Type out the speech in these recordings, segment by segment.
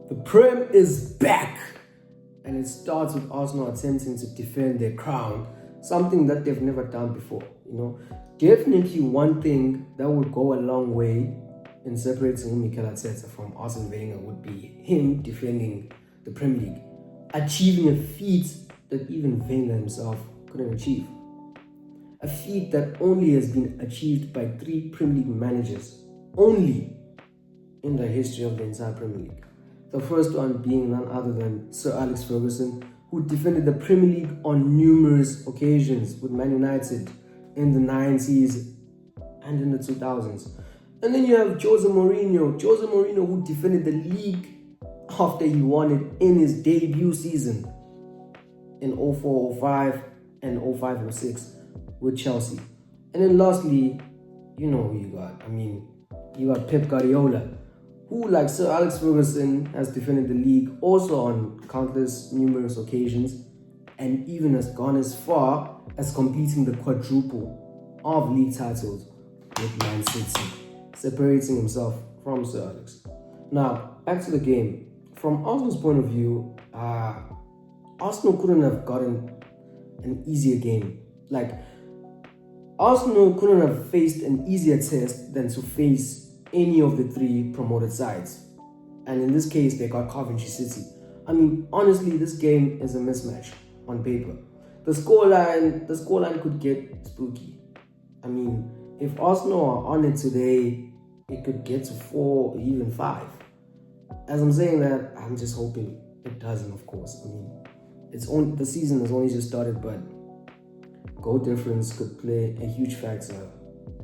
The Prem is back, and it starts with Arsenal attempting to defend their crown, something that they've never done before. Definitely one thing that would go a long way in separating Mikel Arteta from Arsene Wenger would be him defending the Premier League, achieving a feat that even Wenger himself couldn't achieve. A feat that only has been achieved by 3 Premier League managers, only in the history of the entire Premier League. The first one being none other than Sir Alex Ferguson, who defended the Premier League on numerous occasions with Man United in the 90s and in the 2000s. And then you have Jose Mourinho, who defended the league after he won it in his debut season in 04-05 and 05-06 with Chelsea. And then lastly, you know who you got. You got Pep Guardiola, who, like Sir Alex Ferguson, has defended the league also on numerous occasions, and even has gone as far as completing the quadruple of league titles with Man City, separating himself from Sir Alex. Now, back to the game. From Arsenal's point of view, Arsenal couldn't have gotten an easier game. Arsenal couldn't have faced an easier test than to face any of the 3 promoted sides. And in this case, they got Coventry City. Honestly, this game is a mismatch on paper. The scoreline could get spooky. If Arsenal are on it today, it could get to 4 or even 5. As I'm saying that, I'm just hoping it doesn't, of course. The season has only just started, but goal difference could play a huge factor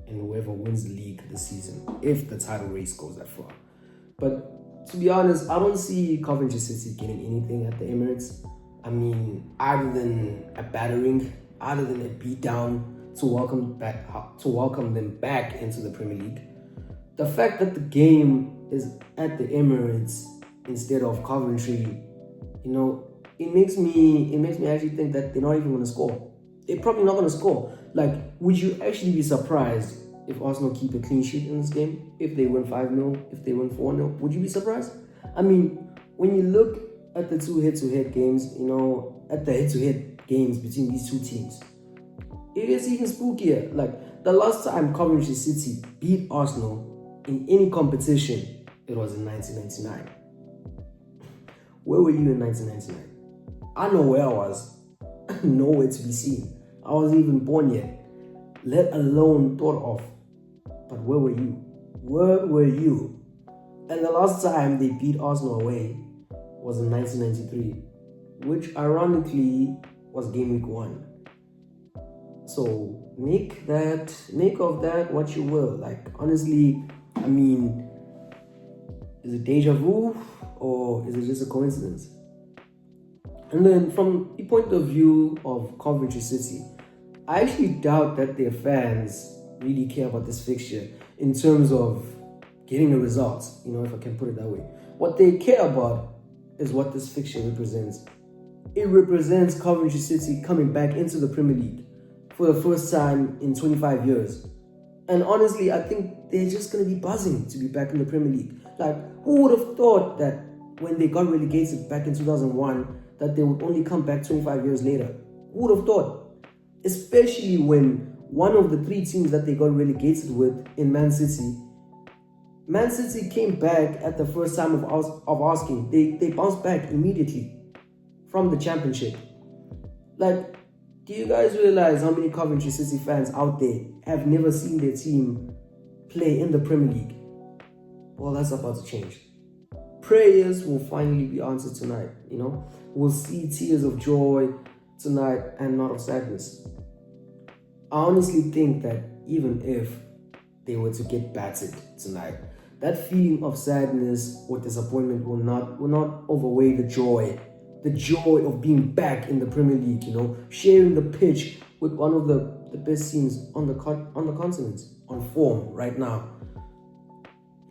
in whoever wins the league this season, if the title race goes that far. But to be honest, I don't see Coventry City getting anything at the Emirates. Other than a battering, other than a beatdown to welcome them back into the Premier League. The fact that the game is at the Emirates instead of Coventry, it makes me actually think that they're not even going to score. They're probably not going to score. Would you actually be surprised if Arsenal keep a clean sheet in this game? If they win 5-0, if they win 4-0, would you be surprised? When you look at the 2 head-to-head games, at the head-to-head games between these 2 teams, it is even spookier. The last time Coventry City beat Arsenal in any competition, it was in 1999. Where were you in 1999? I know where I was. Nowhere to be seen. I wasn't even born yet, let alone thought of. But where were you? Where were you? And the last time they beat Arsenal away was in 1993, which ironically was game week 1. So make of that what you will. Honestly, is it deja vu or is it just a coincidence? And then from the point of view of Coventry City, I actually doubt that their fans really care about this fixture in terms of getting a result, if I can put it that way. What they care about is what this fixture represents. It represents Coventry City coming back into the Premier League for the first time in 25 years. And honestly, I think they're just going to be buzzing to be back in the Premier League. Who would have thought that when they got relegated back in 2001, that they would only come back 25 years later? Who would have thought? Especially when one of the 3 teams that they got relegated with in Man City came back at the first time of asking. They bounced back immediately from the championship. Do you guys realize how many Coventry City fans out there have never seen their team play in the Premier League? Well, that's about to change. Prayers will finally be answered tonight, We'll see tears of joy tonight and not of sadness. I honestly think that even if they were to get battered tonight, that feeling of sadness or disappointment will not overweigh the joy of being back in the Premier League, sharing the pitch with one of the best teams on the continent, on form right now.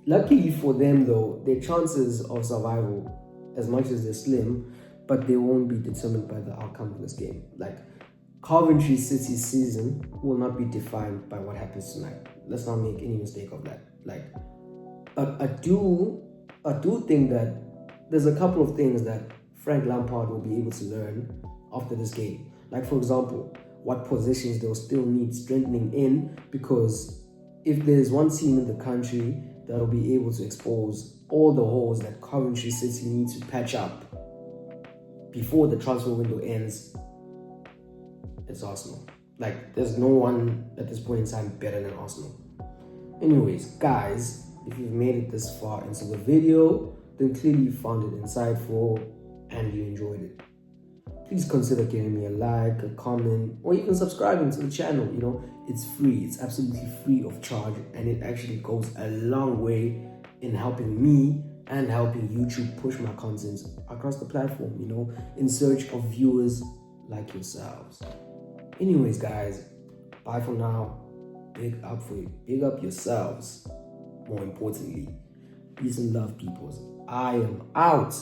Luckily for them, though, their chances of survival, as much as they're slim, but they won't be determined by the outcome of this game. Coventry City's season will not be defined by what happens tonight. Let's not make any mistake of that. But I do think that there's a couple of things that Frank Lampard will be able to learn after this game. Like, for example, what positions they'll still need strengthening in, because if there's one team in the country that'll be able to expose all the holes that Coventry City need to patch up before the transfer window ends, it's Arsenal. Like, there's no one at this point in time better than Arsenal. Anyways, guys, if you've made it this far into the video, then clearly you found it insightful and you enjoyed it. Please consider giving me a like, a comment, or even subscribing to the channel. You know, it's free. It's absolutely free of charge, and it actually goes a long way in helping me and helping YouTube push my content across the platform, you know, in search of viewers like yourselves. Anyways, guys, bye for now. Big up for you. Big up yourselves. More importantly, peace and love, peoples. I am out.